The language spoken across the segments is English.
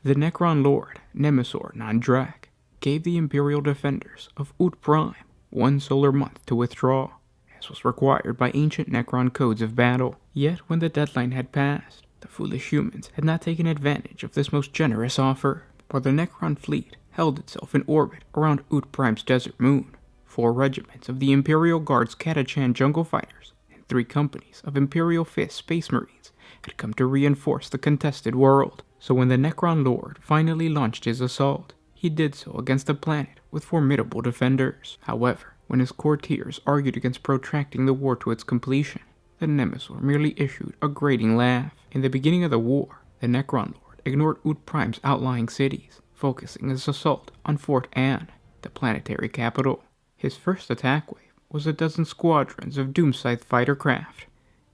The Necron Lord, Nemesor Nandrak, gave the Imperial Defenders of Ut Prime 1 solar month to withdraw, as was required by ancient Necron codes of battle. Yet when the deadline had passed, the foolish humans had not taken advantage of this most generous offer, for the Necron fleet held itself in orbit around Ut Prime's desert moon. 4 regiments of the Imperial Guard's Catachan jungle fighters and 3 companies of Imperial Fist Space Marines had come to reinforce the contested world. So when the Necron Lord finally launched his assault, he did so against a planet with formidable defenders. However, when his courtiers argued against protracting the war to its completion, the Nemesor merely issued a grating laugh. In the beginning of the war, the Necron Lord ignored Ut Prime's outlying cities, focusing his assault on Fort Ann, the planetary capital. His first attack wave was a dozen squadrons of Doomscythe fighter craft.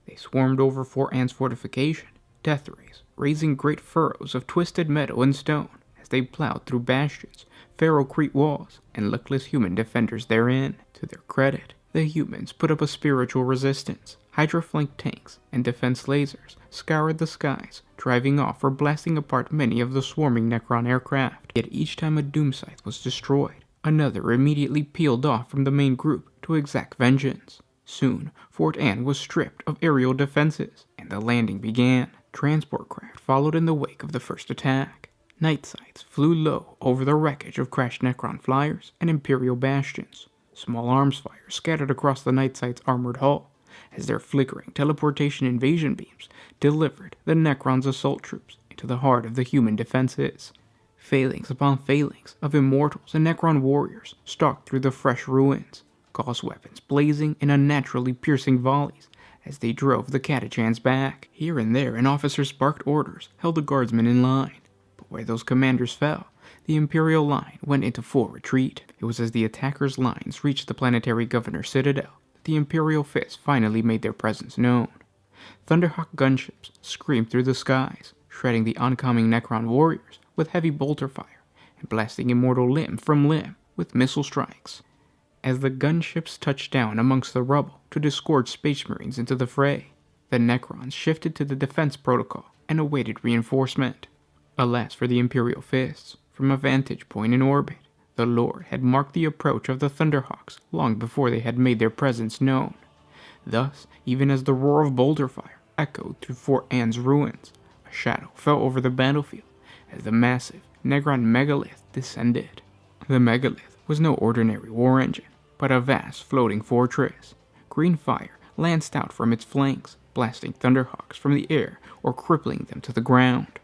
They swarmed over Fort Ann's fortification, death rays raising great furrows of twisted metal and stone as they plowed through bastions, ferrocrete walls, and luckless human defenders therein. To their credit, the humans put up a spiritual resistance. Hydra-flanked tanks and defense lasers scoured the skies, driving off or blasting apart many of the swarming Necron aircraft. Yet each time a Doomscythe was destroyed, another immediately peeled off from the main group to exact vengeance. Soon, Fort Ann was stripped of aerial defenses, and the landing began. Transport craft followed in the wake of the first attack. Night sights flew low over the wreckage of crashed Necron flyers and Imperial bastions. Small arms fire scattered across the Night sight's armored hull, as their flickering teleportation invasion beams delivered the Necron's assault troops into the heart of the human defenses. Phalanx upon phalanx of Immortals and Necron warriors stalked through the fresh ruins, Gauss weapons blazing in unnaturally piercing volleys as they drove the Catachans back. Here and there an officer's sparked orders held the guardsmen in line, but where those commanders fell, the Imperial line went into full retreat. It was as the attackers' lines reached the planetary governor's citadel that the Imperial Fist finally made their presence known. Thunderhawk gunships screamed through the skies, shredding the oncoming Necron warriors with heavy bolter fire and blasting Immortal limb from limb with missile strikes. As the gunships touched down amongst the rubble to disgorge Space Marines into the fray, the Necrons shifted to the defense protocol and awaited reinforcement. Alas for the Imperial Fists, from a vantage point in orbit, the Lord had marked the approach of the Thunderhawks long before they had made their presence known. Thus, even as the roar of bolter fire echoed through Fort Ann's ruins, a shadow fell over the battlefield as the massive Necron megalith descended. The megalith was no ordinary war engine, but a vast floating fortress. Green fire lanced out from its flanks, blasting Thunderhawks from the air or crippling them to the ground.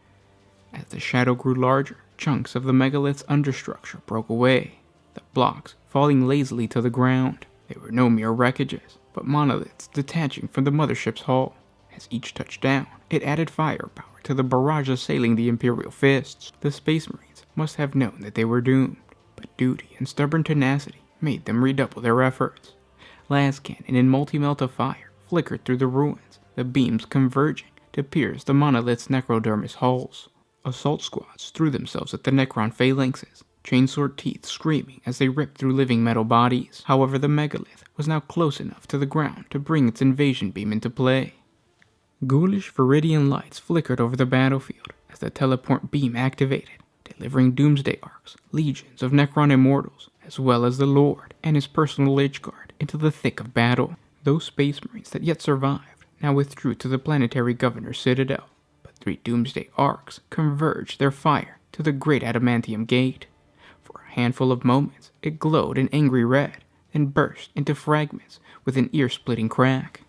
As the shadow grew larger, chunks of the megalith's understructure broke away, the blocks falling lazily to the ground. They were no mere wreckages, but monoliths detaching from the mothership's hull. As each touched down, it added firepower to the barrage assailing the Imperial Fists. The Space Marines must have known that they were doomed, but duty and stubborn tenacity made them redouble their efforts. Las cannon and multi-melt of fire flickered through the ruins, the beams converging to pierce the monolith's necrodermis hulls. Assault squads threw themselves at the Necron phalanxes, chainsword teeth screaming as they ripped through living metal bodies. However, the megalith was now close enough to the ground to bring its invasion beam into play. Ghoulish Viridian lights flickered over the battlefield as the teleport beam activated, delivering doomsday arcs, legions of Necron Immortals, as well as the Lord and his personal Lich Guard, into the thick of battle. Those Space Marines that yet survived now withdrew to the planetary governor's citadel, but 3 doomsday arcs converged their fire to the great adamantium gate. For a handful of moments, it glowed an angry red, then burst into fragments with an ear-splitting crack.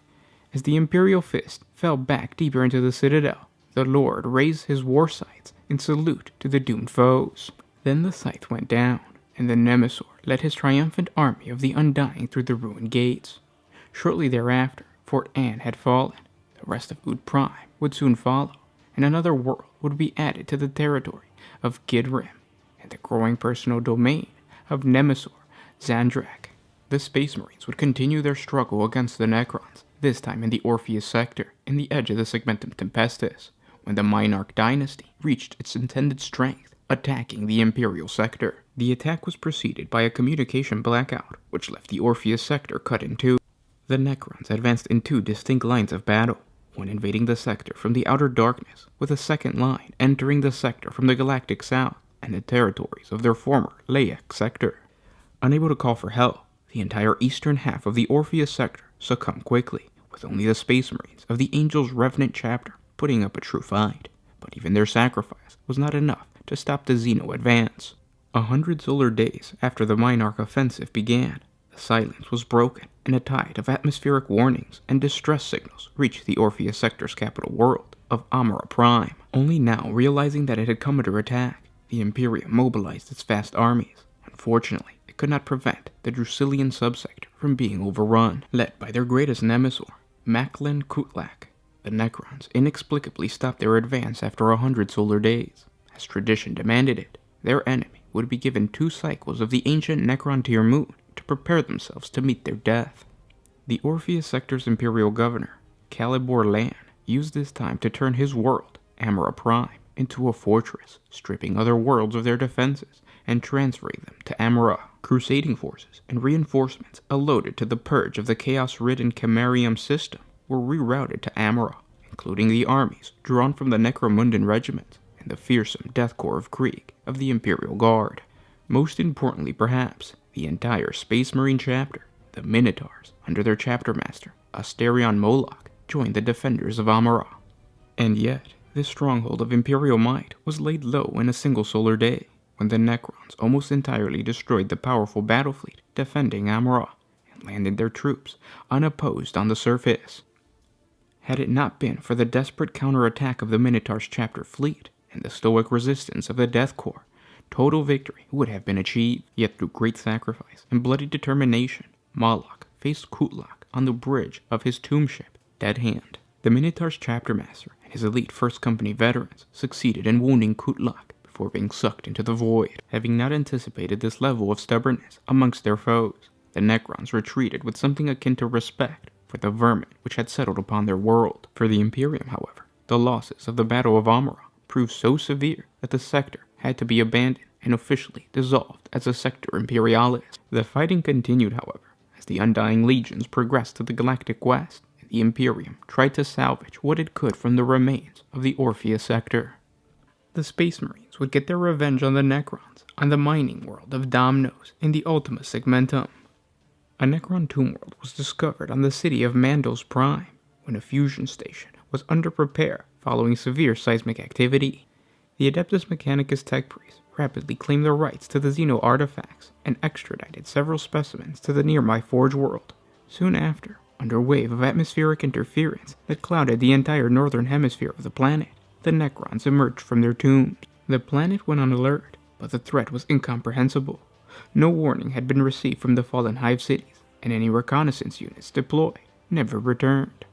As the Imperial Fist fell back deeper into the citadel, the Lord raised his war sights in salute to the doomed foes. Then the scythe went down, and the Nemesor led his triumphant army of the Undying through the ruined gates. Shortly thereafter, Fort Ann had fallen. The rest of Ut Prime would soon follow, and another world would be added to the territory of Gidrim and the growing personal domain of Nemesor Zandrak. The Space Marines would continue their struggle against the Necrons, this time in the Orpheus sector, in the edge of the Segmentum Tempestus, when the Minarch dynasty reached its intended strength, attacking the Imperial sector. The attack was preceded by a communication blackout, which left the Orpheus sector cut in two. The Necrons advanced in 2 distinct lines of battle, one invading the sector from the outer darkness, with a second line entering the sector from the galactic south and the territories of their former Layak sector. Unable to call for help, the entire eastern half of the Orpheus sector succumbed quickly, with only the Space Marines of the Angel's Revenant chapter putting up a true fight. But even their sacrifice was not enough to stop the Xeno advance. 100 solar days after the Minarch offensive began, the silence was broken and a tide of atmospheric warnings and distress signals reached the Orpheus sector's capital world of Amora Prime. Only now realizing that it had come under attack, the Imperium mobilized its vast armies. Unfortunately, it could not prevent the Drusilian subsector from being overrun. Led by their greatest nemesis, Macklin Kutlak, the Necrons inexplicably stopped their advance after 100 solar days. As tradition demanded it, their enemy would be given 2 cycles of the ancient Necron tier moon to prepare themselves to meet their death. The Orpheus sector's Imperial Governor, Calibor Lan, used this time to turn his world, Amora Prime, into a fortress, stripping other worlds of their defenses and transferring them to Amora. Crusading forces and reinforcements allotted to the purge of the chaos-ridden Chimerium system were rerouted to Amora, including the armies drawn from the Necromundan regiments and the fearsome Death Corps of Krieg of the Imperial Guard. Most importantly, perhaps, the entire Space Marine chapter, the Minotaurs, under their chapter master, Asterion Moloch, joined the defenders of Amora. And yet, this stronghold of Imperial might was laid low in a single solar day, when the Necrons almost entirely destroyed the powerful battle fleet defending Amora, and landed their troops unopposed on the surface. Had it not been for the desperate counterattack of the Minotaur's chapter fleet, and the stoic resistance of the Death Corps, total victory would have been achieved. Yet through great sacrifice and bloody determination, Moloch faced Kutlak on the bridge of his tomb ship, Dead Hand. The Minotaur's chapter master and his elite First Company veterans succeeded in wounding Kutlak before being sucked into the void. Having not anticipated this level of stubbornness amongst their foes, the Necrons retreated with something akin to respect for the vermin which had settled upon their world. For the Imperium, however, the losses of the Battle of Amora proved so severe that the sector had to be abandoned and officially dissolved as a Sector Imperialis. The fighting continued, however, as the Undying Legions progressed to the Galactic West, and the Imperium tried to salvage what it could from the remains of the Orpheus sector. The Space Marines would get their revenge on the Necrons on the mining world of Damnos in the Ultima Segmentum. A Necron tomb world was discovered on the city of Mandos Prime when a fusion station was under repair following severe seismic activity. The Adeptus Mechanicus tech priests rapidly claimed the rights to the Xeno artifacts and extradited several specimens to the nearby Forge world. Soon after, under a wave of atmospheric interference that clouded the entire northern hemisphere of the planet, the Necrons emerged from their tombs. The planet went on alert, but the threat was incomprehensible. No warning had been received from the fallen hive cities, and any reconnaissance units deployed never returned.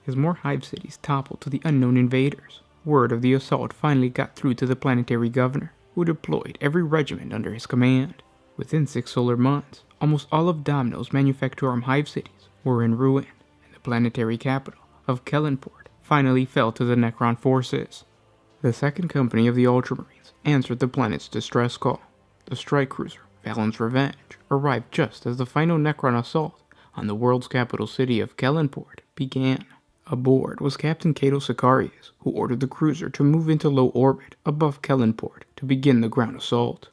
As more hive cities toppled to the unknown invaders, word of the assault finally got through to the planetary governor, who deployed every regiment under his command. Within 6 solar months, almost all of Damnos' Manufactorum hive cities were in ruin, and the planetary capital of Kellenport finally fell to the Necron forces. The second company of the Ultramarines answered the planet's distress call. The strike cruiser, Valen's Revenge, arrived just as the final Necron assault on the world's capital city of Kellenport began. Aboard was Captain Cato Sicarius, who ordered the cruiser to move into low orbit above Kellenport to begin the ground assault.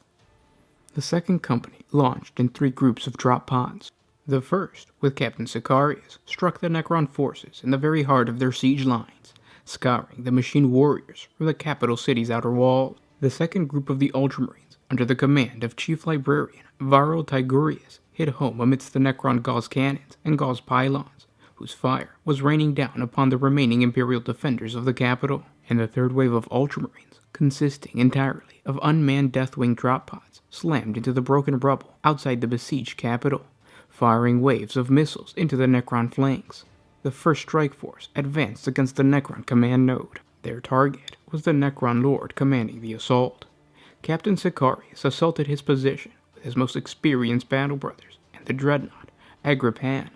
The second company launched in 3 groups of drop pods. The first, with Captain Sicarius, struck the Necron forces in the very heart of their siege lines, scouring the machine warriors from the capital city's outer walls. The second group of the Ultramarines, under the command of Chief Librarian Varro Tigurius, hit home amidst the Necron Gauss cannons and Gauss pylons, whose fire was raining down upon the remaining Imperial defenders of the capital. And the third wave of Ultramarines, consisting entirely of unmanned Deathwing drop pods, slammed into the broken rubble outside the besieged capital, firing waves of missiles into the Necron flanks. The first strike force advanced against the Necron command node. Their target was the Necron Lord commanding the assault. Captain Sicarius assaulted his position with his most experienced battle brothers and the dreadnought Agrippan.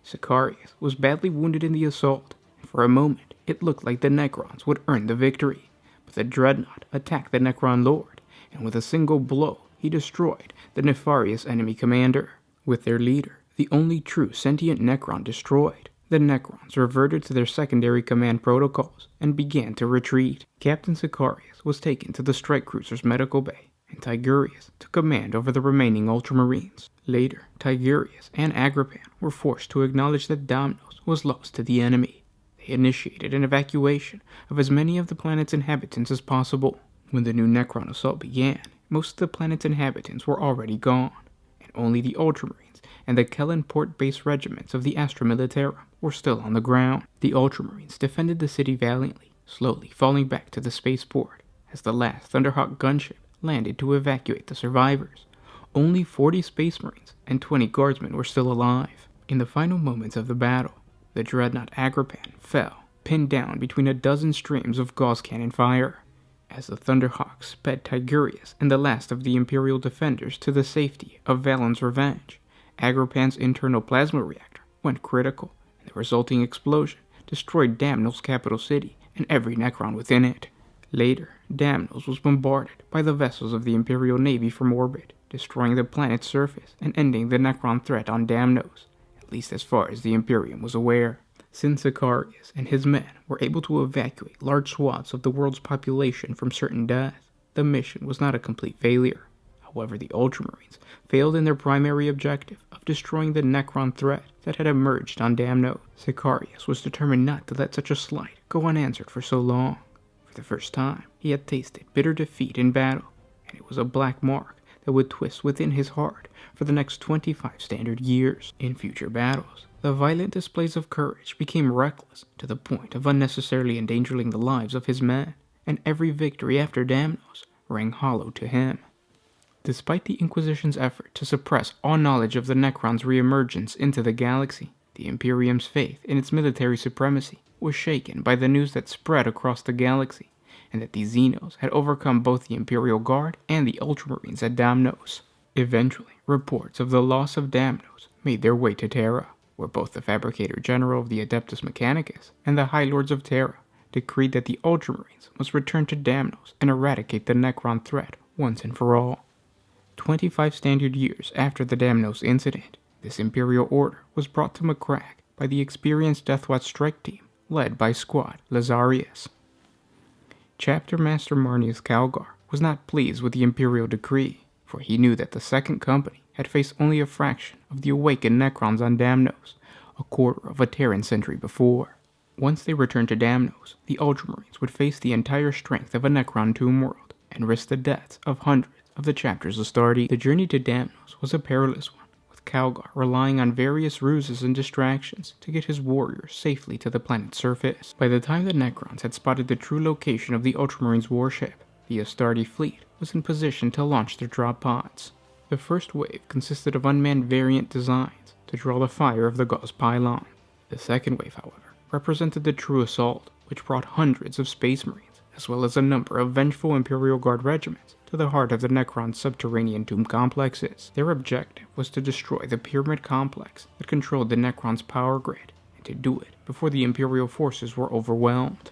Sicarius was badly wounded in the assault, and for a moment it looked like the Necrons would earn the victory. But the dreadnought attacked the Necron Lord, and with a single blow he destroyed the nefarious enemy commander. With their leader, the only true sentient Necron, destroyed, the Necrons reverted to their secondary command protocols and began to retreat. Captain Sicarius was taken to the strike cruiser's medical bay, and Tigurius took command over the remaining Ultramarines. Later, Tigurius and Agrippan were forced to acknowledge that Damnos was lost to the enemy. They initiated an evacuation of as many of the planet's inhabitants as possible. When the new Necron assault began, most of the planet's inhabitants were already gone, and only the Ultramarines and the Kellen port-based regiments of the Astra Militarum were still on the ground. The Ultramarines defended the city valiantly, slowly falling back to the spaceport as the last Thunderhawk gunship landed to evacuate the survivors. Only 40 Space Marines and 20 Guardsmen were still alive. In the final moments of the battle, the dreadnought Agrippan fell, pinned down between a dozen streams of Gauss cannon fire. As the Thunderhawks sped Tigurius and the last of the Imperial defenders to the safety of Valon's Revenge, Agrippan's internal plasma reactor went critical, and the resulting explosion destroyed Damnos' capital city and every Necron within it. Later, Damnos was bombarded by the vessels of the Imperial Navy from orbit, destroying the planet's surface and ending the Necron threat on Damnos, at least as far as the Imperium was aware. Since Sicarius and his men were able to evacuate large swaths of the world's population from certain death, the mission was not a complete failure. However, the Ultramarines failed in their primary objective of destroying the Necron threat that had emerged on Damnos. Sicarius was determined not to let such a slight go unanswered for so long. For the first time, he had tasted bitter defeat in battle, and it was a black mark that would twist within his heart for the next 25 standard years. In future battles, the violent displays of courage became reckless to the point of unnecessarily endangering the lives of his men, and every victory after Damnos rang hollow to him. Despite the Inquisition's effort to suppress all knowledge of the Necrons' re-emergence into the galaxy, the Imperium's faith in its military supremacy was shaken by the news that spread across the galaxy, and that the Xenos had overcome both the Imperial Guard and the Ultramarines at Damnos. Eventually, reports of the loss of Damnos made their way to Terra, where both the Fabricator General of the Adeptus Mechanicus and the High Lords of Terra decreed that the Ultramarines must return to Damnos and eradicate the Necron threat once and for all. 25 standard years after the Damnos incident, this Imperial order was brought to Macragge by the experienced Deathwatch strike team led by Squad Lazarius. Chapter Master Marnius Calgar was not pleased with the Imperial decree, for he knew that the Second Company had faced only a fraction of the awakened Necrons on Damnos, a quarter of a Terran century before. Once they returned to Damnos, the Ultramarines would face the entire strength of a Necron tomb world, and risk the deaths of hundreds of the chapter's Astartes. The journey to Damnos was a perilous one, with Calgar relying on various ruses and distractions to get his warriors safely to the planet's surface. By the time the Necrons had spotted the true location of the Ultramarines' warship, the Astartes fleet was in position to launch their drop pods. The first wave consisted of unmanned variant designs to draw the fire of the Gauss pylon. The second wave, however, represented the true assault, which brought hundreds of Space Marines, as well as a number of vengeful Imperial Guard regiments, to the heart of the Necron's subterranean tomb complexes. Their objective was to destroy the pyramid complex that controlled the Necron's power grid, and to do it before the Imperial forces were overwhelmed.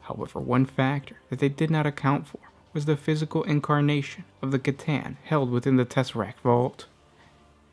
However, one factor that they did not account for was the physical incarnation of the Catan held within the Tesseract Vault.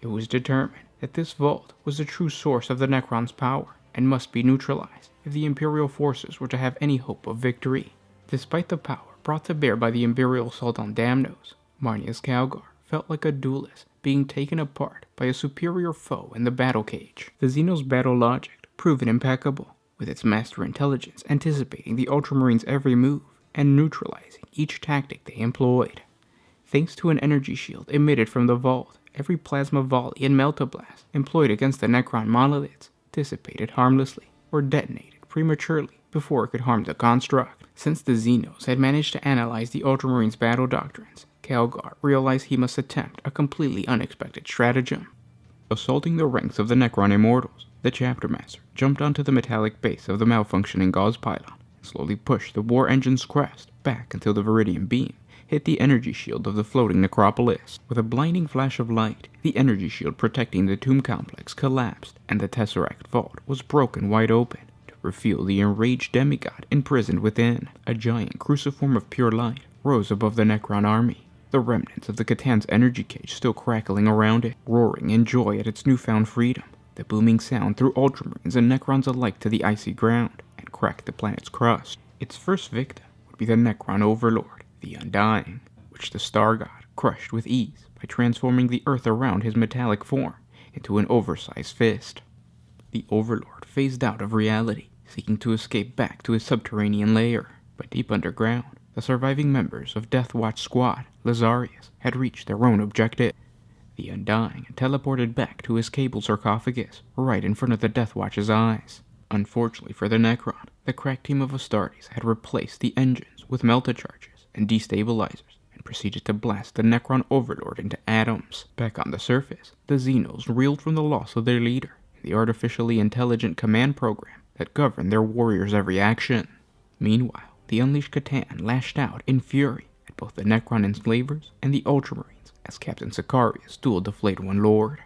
It was determined that this vault was the true source of the Necron's power, and must be neutralized if the Imperial forces were to have any hope of victory. Despite the power brought to bear by the Imperial assault on Damnos, Marnius Calgar felt like a duelist being taken apart by a superior foe in the battle cage. The Xenos' battle logic proved impeccable, with its master intelligence anticipating the Ultramarines' every move and neutralizing each tactic they employed. Thanks to an energy shield emitted from the vault, every plasma volley and meltablast employed against the Necron monoliths dissipated harmlessly or detonated prematurely before it could harm the construct. Since the Xenos had managed to analyze the Ultramarines' battle doctrines, Calgar realized he must attempt a completely unexpected stratagem. Assaulting the ranks of the Necron Immortals, the Chapter Master jumped onto the metallic base of the malfunctioning Gauss pylon and slowly pushed the war engine's crest back until the Viridian beam hit the energy shield of the floating necropolis. With a blinding flash of light, the energy shield protecting the tomb complex collapsed, and the Tesseract Vault was broken wide open to reveal the enraged demigod imprisoned within. A giant cruciform of pure light rose above the Necron army, the remnants of the Catan's energy cage still crackling around it. Roaring in joy at its newfound freedom, the booming sound threw Ultramarines and Necrons alike to the icy ground and cracked the planet's crust. Its first victim would be the Necron Overlord, the Undying, which the Star God crushed with ease by transforming the Earth around his metallic form into an oversized fist. The Overlord phased out of reality, seeking to escape back to his subterranean lair, but deep underground, the surviving members of Death Watch Squad, Lazarius, had reached their own objective. The Undying had teleported back to his cable sarcophagus, right in front of the Death Watch's eyes. Unfortunately for the Necron, the crack team of Astartes had replaced the engines with melta-charges and destabilizers, and proceeded to blast the Necron Overlord into atoms. Back on the surface, the Xenos reeled from the loss of their leader, the artificially intelligent command program that governed their warriors' every action. Meanwhile, the Unleashed Catan lashed out in fury at both the Necron enslavers and the Ultramarines as Captain Sicarius dueled the Flayed One Lord.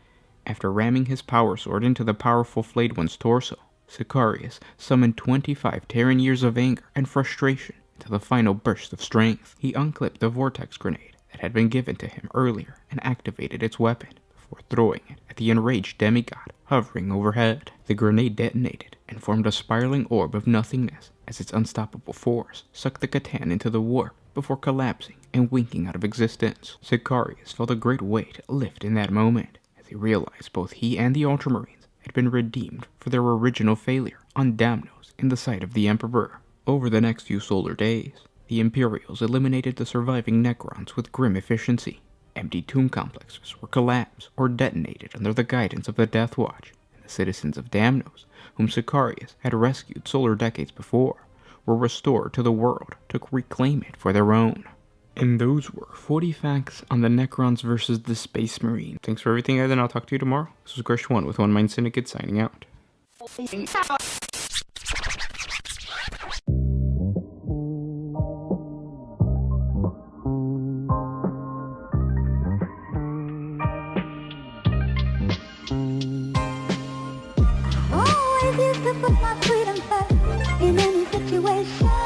After ramming his power sword into the powerful Flayed One's torso, Sicarius summoned 25 Terran years of anger and frustration into the final burst of strength. He unclipped the vortex grenade that had been given to him earlier and activated its weapon before throwing it at the enraged demigod hovering overhead. The grenade detonated and formed a spiraling orb of nothingness as its unstoppable force sucked the Catan into the warp before collapsing and winking out of existence. Sicarius felt a great weight lift in that moment as he realized both he and the Ultramarines had been redeemed for their original failure on Damnos in the sight of the Emperor. Over the next few solar days, the Imperials eliminated the surviving Necrons with grim efficiency. Empty tomb complexes were collapsed or detonated under the guidance of the Death Watch, and the citizens of Damnos, whom Sicarius had rescued solar decades before, were restored to the world to reclaim it for their own. And those were 40 facts on the Necrons versus the Space Marine. Thanks for everything, guys, and I'll talk to you tomorrow. This was Grish1 with One Mind Syndicate signing out. Always used to put my freedom first in any situation.